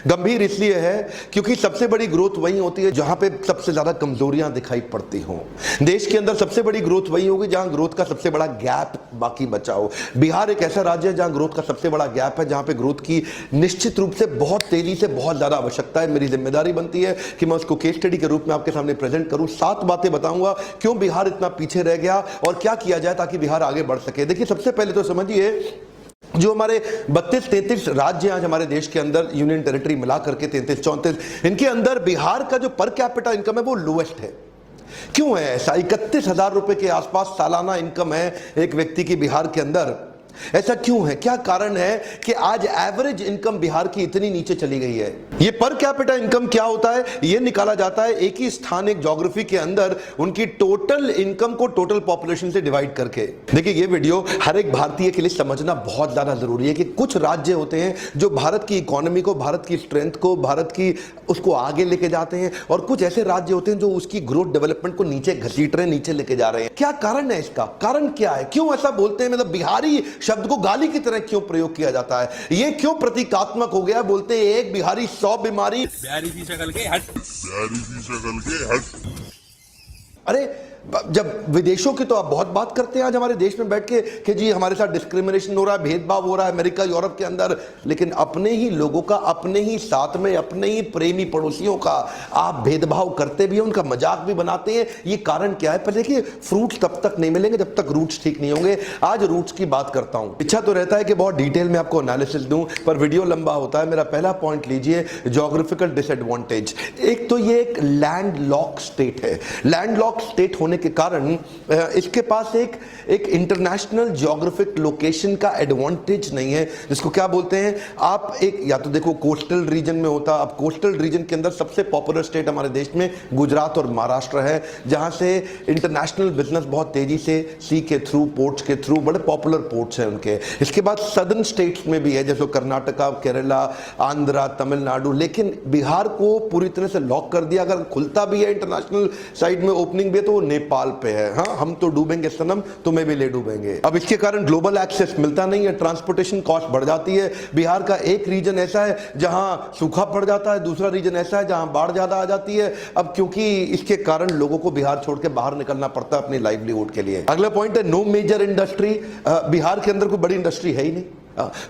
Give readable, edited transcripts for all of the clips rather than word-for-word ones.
गंभीर इसलिए है क्योंकि सबसे बड़ी ग्रोथ वही होती है जहां पे सबसे ज्यादा कमजोरियां दिखाई पड़ती हों। देश के अंदर सबसे बड़ी ग्रोथ वही होगी जहां ग्रोथ का सबसे बड़ा गैप बाकी बचा हो। बिहार एक ऐसा राज्य है जहां ग्रोथ का सबसे बड़ा गैप है, जहां पे ग्रोथ की निश्चित रूप से बहुत तेजी से बहुत ज्यादा आवश्यकता है। मेरी जिम्मेदारी बनती है कि मैं उसको केस स्टडी के रूप में आपके सामने प्रेजेंट करूं। 7 बातें बताऊंगा क्यों बिहार इतना पीछे रह गया और क्या किया जाए ताकि बिहार आगे बढ़ सके। देखिए, सबसे पहले तो समझिए, जो हमारे 32-33 राज्य आज हमारे देश के अंदर, यूनियन टेरिटरी मिला करके 33-34, इनके अंदर बिहार का जो पर कैपिटा इनकम है वो लोएस्ट है। क्यों है ऐसा? 31,000 रुपए के आसपास सालाना इनकम है एक व्यक्ति की बिहार के अंदर। ऐसा क्यों है? क्या कारण है कि आज एवरेज इनकम बिहार की इतनी नीचे चली गई है? ये पर कैपिटा इनकम क्या होता है? ये निकाला जाता है एक ही स्थान, एक ज्योग्राफी के अंदर उनकी टोटल इनकम को टोटल पॉपुलेशन से डिवाइड करके। देखिए, ये वीडियो हर एक भारतीय के लिए समझना बहुत ज्यादा जरूरी है कि कुछ राज्य होते हैं जो भारत की इकोनॉमी को, भारत की स्ट्रेंथ को, भारत की उसको आगे लेके जाते हैं, और कुछ ऐसे राज्य होते हैं जो उसकी ग्रोथ डेवलपमेंट को नीचे घसीट रहे हैं, नीचे लेके जा रहे हैं। क्या कारण है इसका? कारण क्या है? क्यों ऐसा बोलते हैं? मतलब बिहारी शब्द को गाली की तरह क्यों प्रयोग किया जाता है? ये क्यों प्रतीकात्मक हो गया? बोलते हैं एक बिहारी 100 बीमारी। बिहारी की शक्ल के हट, बिहारी की शक्ल के हट। अरे, जब विदेशों की तो आप बहुत बात करते हैं आज हमारे देश में बैठ के कि जी हमारे साथ डिस्क्रिमिनेशन हो रहा है, भेदभाव हो रहा है अमेरिका यूरोप के अंदर, लेकिन अपने ही लोगों का, अपने ही साथ में, अपने ही प्रेमी पड़ोसियों का आप भेदभाव करते भी हैं, उनका मजाक भी बनाते हैं। ये कारण क्या है? पर देखिए, फ्रूट्स तब तक नहीं मिलेंगे जब तक रूट्स ठीक नहीं होंगे। आज रूट्स की बात करता हूं। इच्छा तो रहता है कि बहुत डिटेल में आपको एनालिसिस दूं, पर वीडियो लंबा होता है। मेरा पहला पॉइंट लीजिए, ज्योग्राफिकल डिसएडवांटेज। एक तो ये एक लैंड लॉक स्टेट है। लैंड लॉक स्टेट होने के कारण इसके पास एक इंटरनेशनल ज्योग्राफिक लोकेशन का एडवांटेज नहीं है, जिसको क्या बोलते हैं आप, एक या तो देखो कोस्टल रीजन में होता। अब कोस्टल रीजन के अंदर सबसे पॉपुलर स्टेट हमारे देश में गुजरात और महाराष्ट्र है, जहां से इंटरनेशनल बिजनेस बहुत तेजी से सी के थ्रू, पोर्ट्स के थ्रू, बड़े पॉपुलर पोर्ट्स हैं उनके। इसके बाद सदर्न स्टेट्स में भी है, जैसे कर्नाटका, केरला, आंध्रा, तमिलनाडु। लेकिन बिहार को पूरी तरह से लॉक कर दिया। अगर खुलता भी है इंटरनेशनल साइड में, ओपनिंग भी है, तो वो नेपाल पे है। हाँ, हम तो डूबेंगे सनम, तुम्हें भी ले डूबेंगे। अब इसके कारण ग्लोबल एक्सेस मिलता नहीं है, ट्रांसपोर्टेशन कॉस्ट बढ़ जाती है। बिहार का एक रीजन ऐसा है जहां सूखा पड़ जाता है, दूसरा रीजन ऐसा है जहां बाढ़ ज्यादा आ जाती है। अब क्योंकि इसके कारण लोगों को बिहार छोड़ के बाहर निकलना पड़ता है अपनी लाइवलीहुड के लिए। अगला पॉइंट है नो मेजर इंडस्ट्री। बिहार के अंदर कोई बड़ी इंडस्ट्री है ही नहीं।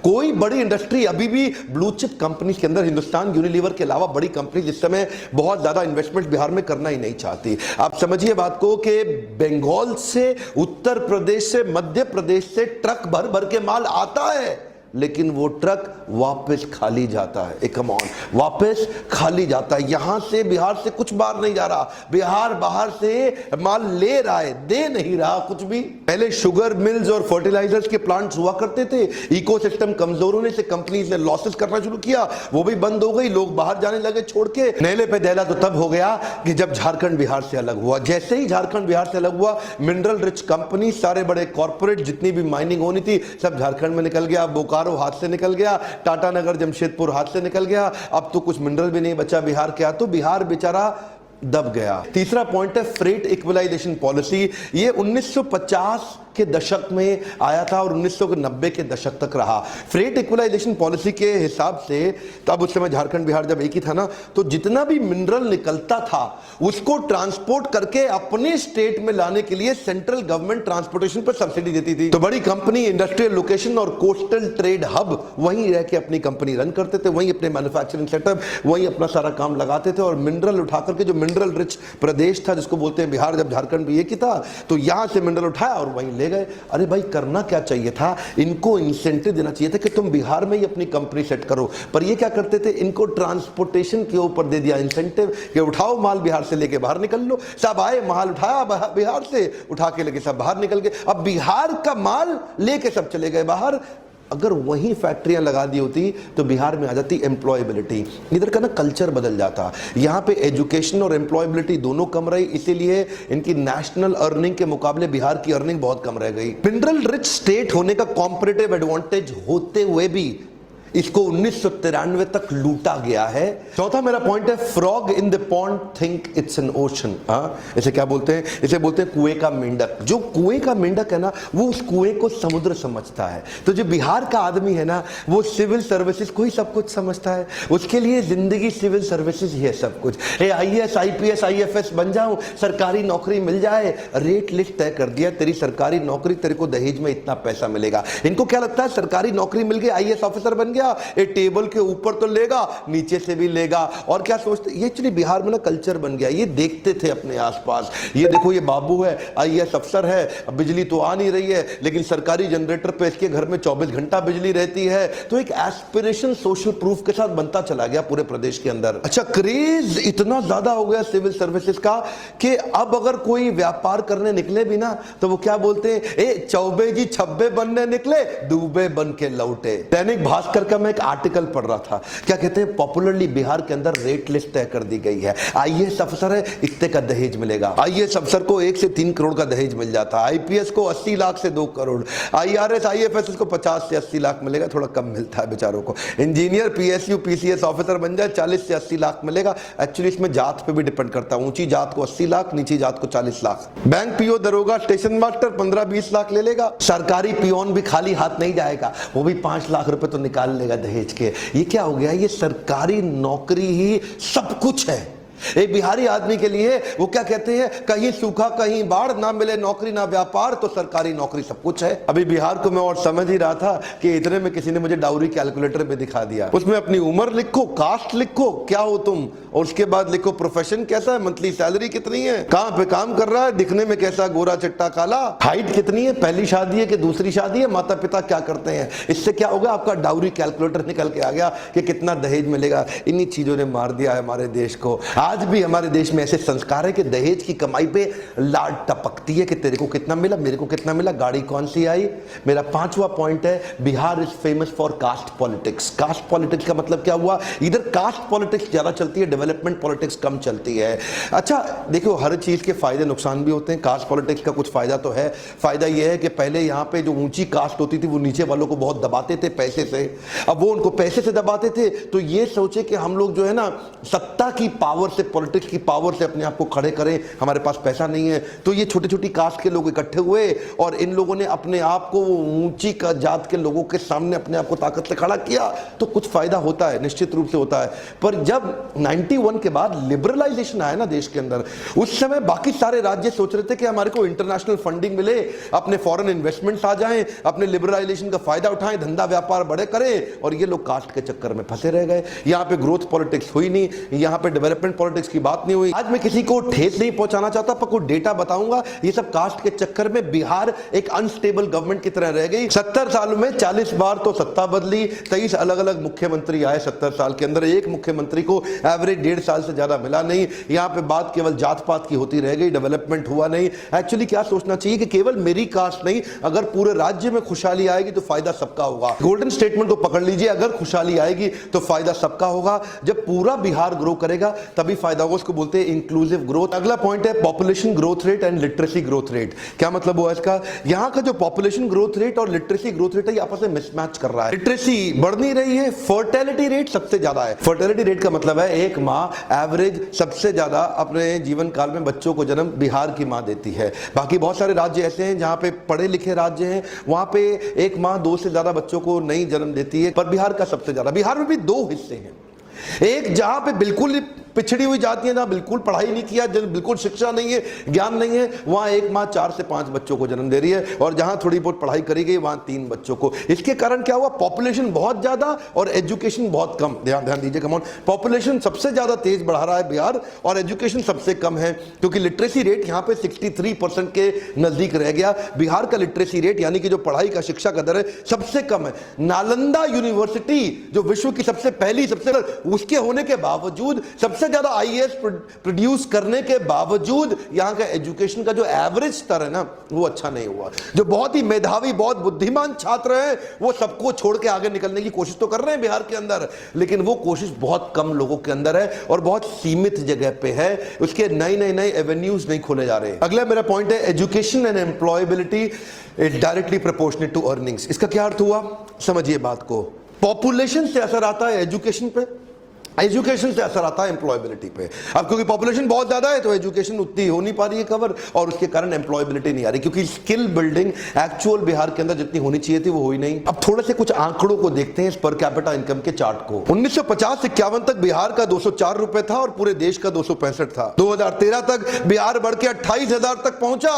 कोई बड़ी इंडस्ट्री अभी भी ब्लू चिप कंपनी के अंदर, हिंदुस्तान यूनिलीवर के अलावा बड़ी कंपनी इस समय बहुत ज्यादा इन्वेस्टमेंट बिहार में करना ही नहीं चाहती। आप समझिए बात को कि बंगाल से, उत्तर प्रदेश से, मध्य प्रदेश से ट्रक भर भर के माल आता है, लेकिन वो ट्रक वापस खाली जाता है। कम ऑन, वापस खाली जाता है। यहां से बिहार से कुछ बाहर नहीं जा रहा, बिहार बाहर से माल ले रहा है, दे नहीं रहा कुछ भी। पहले शुगर मिल्स और फर्टिलाइजर्स के प्लांट्स हुआ करते थे, इकोसिस्टम कमजोर होने से कंपनीज ने लॉसेस करना शुरू किया, वो भी बंद हो गई, लोग बाहर जाने लगे छोड़ के। नेले पे दहला तो तब हो गया कि जब झारखंड बिहार से अलग हुआ। जैसे ही झारखंड बिहार से अलग हुआ, मिनरल रिच कंपनी, सारे बड़े कॉर्पोरेट, जितनी भी माइनिंग होनी थी, सब झारखंड में निकल गया। बोकारो हाथ से निकल गया, टाटा नगर, जमशेदपुर हाथ से निकल गया। अब तो कुछ मिनरल भी नहीं बचा बिहार के, तो बिहार बेचारा दब गया। तीसरा पॉइंट है फ्रेट इक्वलाइजेशन पॉलिसी। ये 1950 के दशक में आया था और 1990 के दशक तक रहा। फ्रेट इक्वलाइजेशन पॉलिसी के हिसाब से, तब उस समय झारखंड बिहार जब एक ही था ना, तो जितना भी मिनरल निकलता था उसको ट्रांसपोर्ट करके अपने स्टेट में लाने के लिए सेंट्रल गवर्नमेंट ट्रांसपोर्टेशन पर सब्सिडी देती थी। तो बड़ी कंपनी, इंडस्ट्रियल लोकेशन और कोस्टल ट्रेड हब वहीं रह के अपनी कंपनी रन करते थे, वहीं अपने मैन्युफैक्चरिंग सेटअप, वहीं अपना सारा काम लगाते थे। और मिनरल उठा करके, जो मिनरल रिच प्रदेश था जिसको बोलते हैं बिहार, जब झारखंड भी एक ही था, तो यहां से मिनरल उठाया और वहीं ले गए। अरे भाई, करना क्या चाहिए था? इनको इंसेंटिव देना चाहिए था कि तुम बिहार में ही अपनी कंपनी सेट करो। पर ये क्या करते थे? इनको ट्रांसपोर्टेशन के ऊपर दे दिया इंसेंटिव कि उठाओ माल बिहार से लेके बाहर निकल लो। सब आए, माल उठाया बिहार से, उठा के लेके सब बाहर निकल गए। अब बिहार का माल लेके सब चले गए बाहर। अगर वहीं फैक्ट्रियां लगा दी होती तो बिहार में आ जाती एम्प्लॉयबिलिटी। इधर का ना कल्चर बदल जाता। यहां पे एजुकेशन और एम्प्लॉयबिलिटी दोनों कम रही, इसीलिए इनकी नेशनल अर्निंग के मुकाबले बिहार की अर्निंग बहुत कम रह गई। मिनरल रिच स्टेट होने का कॉम्पिटिटिव एडवांटेज होते हुए भी इसको 1993 तक लूटा गया है। चौथा मेरा पॉइंट है, frog in the pond think it's an ocean. इसे क्या बोलते हैं? इसे बोलते हैं कुएं का मेंढक। जो कुएं का मेंढक है ना, वो उस कुएं को समुद्र समझता है। तो जो बिहार का आदमी है ना, वो सिविल सर्विसेज को ही सब कुछ समझता है। उसके लिए जिंदगी सिविल सर्विसेज ही है सब कुछ। IAS IPS IFS बन जाऊं, सरकारी नौकरी मिल जाए, रेट लिस्ट तय कर दिया, तेरी सरकारी नौकरी, तेरे को दहेज में इतना पैसा मिलेगा। इनको क्या लगता है, सरकारी नौकरी मिल गई, IAS ऑफिसर बन गया, ये टेबल के ऊपर तो लेगा, नीचे से भी लेगा। और क्या सोचते, ये एक्चुअली बिहार में ना कल्चर बन गया। ये देखते थे अपने आसपास, ये देखो ये बाबू है, IAS अफसर है, अब बिजली तो आ नहीं रही है, लेकिन सरकारी जनरेटर पे इसके घर में 24 घंटा बिजली रहती है। तो एक एस्पिरेशन सोशल प्रूफ के साथ बनता चला गया पूरे प्रदेश के अंदर। अच्छा, क्रेज इतना ज्यादा हो गया सिविल सर्विसेज का कि अब अगर कोई व्यापार करने निकले भी ना, तो वो क्या बोलते हैं, ए चौबे जी छब्बे बनने निकले, डूबे बन के लौटे। दैनिक भास्कर का मैं एक आर्टिकल पढ़ रहा था, क्या कहते हैं, पॉपुलरली बिहार के अंदर रेट लिस्ट तय कर दी गई है। IAS अफसर है, इतने का दहेज मिलेगा। IAS अफसर को 1 से 3 करोड़ का दहेज मिल जाता है, IPS को 80 लाख से 2 करोड़, IRS IFS को 50 से 80 लाख मिलेगा, थोड़ा कम मिलता है बेचारों को। इंजीनियर PSU PCS ऑफिसर बन जाए, 40 से 80 लाख मिलेगा। एक्चुअली इसमें जात पे भी डिपेंड करता है, ऊंची जात को 80 लाख, नीची जात को 40 लाख। बैंक PO, दरोगा, स्टेशन मास्टर 15-20 लाख ले लेगा। सरकारी पियोन भी खाली हाथ नहीं जाएगा, वो भी 5 लाख रुपए तो निकाल लेगा दहेज के। ये क्या हो गया, ये सरकारी नौकरी ही सब कुछ है। एक बिहारी आदमी के लिए वो क्या कहते हैं, कहीं सूखा कहीं बाढ़, ना मिले नौकरी ना व्यापार, तो सरकारी नौकरी सब कुछ है। अभी बिहार को मैं और समझ ही रहा था कि इतने में किसी ने मुझे डाउरी कैलकुलेटर पे दिखा दिया। उसमें अपनी उम्र लिखो, कास्ट लिखो, क्या हो तुम, और उसके बाद लिखो प्रोफेशन कैसा है, मंथली सैलरी कितनी है, कहां पे काम कर रहा है, दिखने में कैसा, गोरा चिट्टा काला, हाइट कितनी है, पहली शादी है कि दूसरी शादी है, माता पिता क्या करते हैं। इससे क्या होगा, आपका डाउरी कैलकुलेटर निकल के आ गया कि कितना दहेज मिलेगा। इन्हीं चीजों ने मार दिया है हमारे देश को। आज भी हमारे देश में ऐसे संस्कार है कि दहेज की कमाई पे लाड टपकती है कि तेरे को कितना मिला, मेरे को कितना मिला, गाड़ी कौन सी आई। मेरा 5वां पॉइंट है, Bihar is famous for caste politics. Caste politics का मतलब क्या हुआ, इधर कास्ट पॉलिटिक्स ज्यादा चलती है, डेवलपमेंट पॉलिटिक्स कम चलती है। अच्छा देखो, हर चीज के फायदे नुकसान भी होते हैं। कास्ट पॉलिटिक्स का कुछ फायदा तो है। फायदा यह है कि पहले यहां पे जो ऊंची कास्ट होती थी वो नीचे वालों को बहुत दबाते थे पैसे से। अब वो उनको पैसे से दबाते थे, तो ये सोचे कि हम लोग जो है ना, सत्ता की पावर से, पॉलिटिक्स की पावर से अपने आप को खड़े करें, हमारे पास पैसा नहीं है। तो ये छोटी छोटी कास्ट के लोग इकट्ठे हुए और इन लोगों ने अपने आप को ऊंची जात के लोगों के सामने अपने आप को ताकत से खड़ा किया। तो कुछ फायदा होता है, निश्चित रूप से होता है। पर जब 91 के बाद लिबरलाइजेशन आया ना देश के अंदर, उस समय बाकी सारे राज्य सोच रहे थे कि हमारे को इंटरनेशनल फंडिंग मिले, अपने फॉरेन इन्वेस्टमेंट्स आ जाएं, अपने लिबरलाइजेशन का फायदा उठाएं, धंधा व्यापार बड़े करें। और ये लोग कास्ट के चक्कर में फंसे रह गए। यहां पे ग्रोथ पॉलिटिक्स हुई नहीं, यहां पे डेवलपमेंट पॉलिटिक्स की बात नहीं हुई। आज मैं किसी को ठेस नहीं पहुंचाना चाहता, पर कोई डेटा बताऊंगा। ये सब कास्ट के चक्कर में बिहार एक अनस्टेबल गवर्नमेंट की तरह रह गई। 70 साल में 40 बार तो सत्ता बदली, 23 अलग अलग मुख्यमंत्री आए 70 साल के अंदर। एक मुख्यमंत्री को एवरेज 1.5 साल से ज्यादा मिला नहीं। यहां पे बात केवल जात पात की होती रह गई, डेवलपमेंट हुआ नहीं। एक्चुअली क्या सोचना चाहिए कि केवल मेरी कास्ट नहीं, अगर पूरे राज्य में खुशहाली आएगी तो फायदा सबका होगा। गोल्डन स्टेटमेंट को पकड़ लीजिए, अगर खुशहाली आएगी तो फायदा सबका होगा। जब पूरा बिहार ग्रो करेगा तभी फायदा होगा। उसको बोलते हैं इंक्लूसिव ग्रोथ। अगला पॉइंट है population growth rate and literacy growth rate. क्या मतलब हुआ इसका, यहां का जो पॉपुलेशन ग्रोथ रेट और लिटरेसी ग्रोथ रेट है, ये आपस में मिसमैच कर रहा है। लिटरेसी बढ़ नहीं रही है, फर्टिलिटी रेट सबसे ज्यादा है। फर्टिलिटी रेट का मतलब है एक मां एवरेज सबसे ज्यादा अपने जीवन काल में बच्चों को जन्म बिहार की मां देती है। बाकी बहुत सारे राज्य ऐसे हैं जहां पे पढ़े लिखे राज्य हैं, वहां पे एक मां 2 से ज्यादा बच्चों को नहीं जन्म देती है, पर बिहार का सबसे ज्यादा। बिहार में भी 2 हिस्से हैं, एक जहां पे बिल्कुल पिछड़ी हुई जाती है, ना बिल्कुल पढ़ाई नहीं किया, बिल्कुल शिक्षा नहीं है, ज्ञान नहीं है, वहां एक मां 4 से 5 बच्चों को जन्म दे रही है। और जहां थोड़ी बहुत पढ़ाई करी गई वहां 3 बच्चों को। इसके कारण क्या हुआ, पॉपुलेशन बहुत ज्यादा और एजुकेशन बहुत कम। ध्यान दीजिए, कम ऑन, पॉपुलेशन सबसे ज्यादा तेज बढ़ा रहा है बिहार और एजुकेशन सबसे कम है, क्योंकि लिटरेसी रेट यहां पे 63% के नजदीक रह गया। बिहार का लिटरेसी रेट यानी कि जो पढ़ाई का, शिक्षा का दर है, सबसे कम है। नालंदा यूनिवर्सिटी जो विश्व की सबसे पहली, उसके होने के बावजूद, सबसे ज्यादा IAS प्रोड्यूस करने के बावजूद, यहां का एजुकेशन का जो एवरेज स्तर है ना, वो अच्छा नहीं हुआ। जो बहुत ही मेधावी, बहुत बुद्धिमान छात्र हैं, वो सबको छोड़ के आगे निकलने की कोशिश तो कर रहे हैं बिहार के अंदर, लेकिन वो कोशिश बहुत कम लोगों के अंदर है और बहुत सीमित जगह पे है। उसके नए एवेन्यूज नहीं खोले जा रहे। अगला मेरा पॉइंट है education and employability directly proportionate to earnings. इसका क्या अर्थ हुआ, समझिए बात को। पॉपुलेशन से असर आता है एजुकेशन पे, एजुकेशन से असर आता है एम्प्लॉयबिलिटी पे। अब क्योंकि पॉपुलेशन बहुत ज्यादा है तो एजुकेशन उतनी हो नहीं पा रही है कवर, और उसके कारण एम्प्लॉयबिलिटी नहीं आ रही, क्योंकि स्किल बिल्डिंग एक्चुअल बिहार के अंदर जितनी होनी चाहिए थी वो हुई नहीं। अब थोड़े से कुछ आंकड़ों को देखते हैं इस पर कैपिटा इनकम के चार्ट को। 1950 से 51 तक बिहार का 204 रुपए था और पूरे देश का 265 था। 2013 तक बिहार बढ़ के 28,000 तक पहुंचा,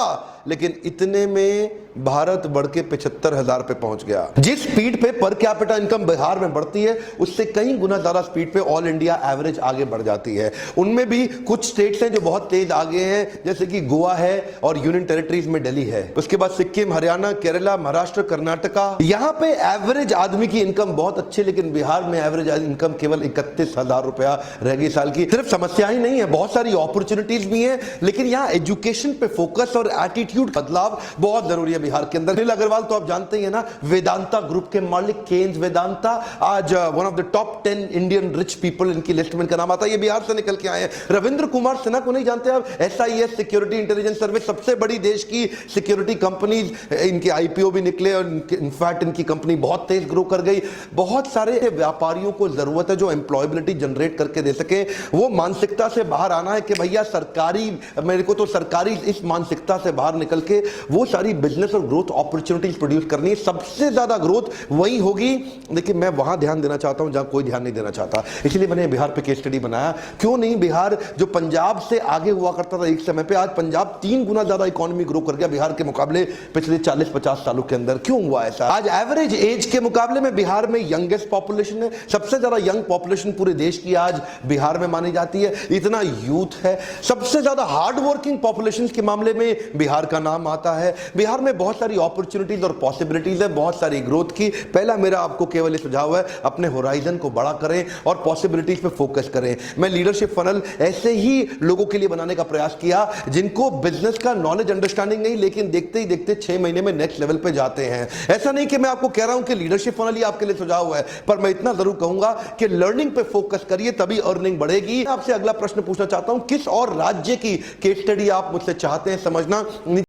लेकिन इतने में भारत बढ़ के 75,000 पे पहुंच गया। जिस स्पीड पे पर कैपिटा इनकम बिहार में बढ़ती है उससे कई गुना ज्यादा स्पीड पे ऑल इंडिया एवरेज आगे बढ़ जाती है। उनमें भी कुछ स्टेट्स हैं जो बहुत तेज आगे हैं, जैसे कि गोवा है और यूनियन टेरिटरीज में दिल्ली है। उसके बाद सिक्किम, हरियाणा, केरला, महाराष्ट्र, कर्नाटका। यहां पे एवरेज आदमी की इनकम बहुत अच्छी, लेकिन बिहार में एवरेज इनकम केवल 31,000 रुपया रह गई साल की। सिर्फ समस्या ही नहीं है, बहुत सारी अपॉर्चुनिटीज भी हैं, लेकिन यहां एजुकेशन पे फोकस और एटीट्यूड बदलाव बहुत जरूरी है बिहार के अंदर। अनिल अग्रवाल तो आप जानते ही है ना, वेदांता ग्रुप के मालिक केन्स वेदांता आज one of the top 10 Indian rich people इनकी लिस्ट में इनका नाम आता है। ये बिहार से निकल के आए हैं। रविंद्र कुमार सिन्हा को नहीं जानते आप? SIS सिक्योरिटी इंटेलिजेंस सर्विस, सबसे बड़ी देश की सिक्योरिटी कंपनीज, इनके IPO भी निकले और इनफैक्ट इनकी कंपनी बहुत तेज ग्रो कर गई। बहुत सारे व्यापारियों को जरूरत है जो एम्प्लॉयबिलिटी जनरेट करके दे सके। वो मानसिकता से बाहर आना है कि भैया सरकारी, मेरे को तो सरकारी, इस मानसिकता से बाहर निकल के वो सारी बिजनेस और ग्रोथ अपॉर्चुनिटीज प्रोड्यूस करनी है। सबसे ज्यादा ग्रोथ वही होगी, लेकिन मैं वहां ध्यान देना चाहता हूं जहां कोई ध्यान नहीं देना चाहता, इसलिए मैंने बिहार पे केस स्टडी बनाया। क्यों नहीं बिहार, जो पंजाब से आगे हुआ करता था एक समय पे, आज पंजाब 3 गुना ज्यादा इकोनॉमी ग्रो कर गया बिहार के मुकाबले पिछले 40-50 सालों के अंदर। क्यों हुआ ऐसा? आज एवरेज एज के मुकाबले में बिहार में यंगेस्ट पॉपुलेशन है, सबसे ज्यादा यंग पॉपुलेशन पूरे देश की आज बिहार में मानी जाती है। इतना यूथ है, सबसे ज्यादा हार्ड वर्किंग पॉपुलेशन के मामले में बिहार का नाम आता है। बिहार में बहुत सारी अपॉर्चुनिटीज और पॉसिबिलिटीज है, बहुत सारी ग्रोथ की। पहला मेरा आपको केवल ये सुझाव है, अपने होराइजन को बड़ा करें और पॉसिबिलिटीज पे फोकस करें। मैं लीडरशिप फनल ऐसे ही लोगों के लिए बनाने का प्रयास किया जिनको बिजनेस का नॉलेज अंडरस्टैंडिंग नहीं, लेकिन देखते ही देखते 6 महीने में नेक्स्ट लेवल पे जाते हैं। ऐसा नहीं कि मैं आपको कह रहा हूं कि लीडरशिप फनल ही आपके लिए सुझाव है, पर मैं इतना जरूर कहूंगा कि लर्निंग पे फोकस करिए, तभी अर्निंग बढ़ेगी। आपसे अगला प्रश्न पूछना चाहता हूं, किस और राज्य की केस स्टडी आप मुझसे चाहते हैं समझना? नीचे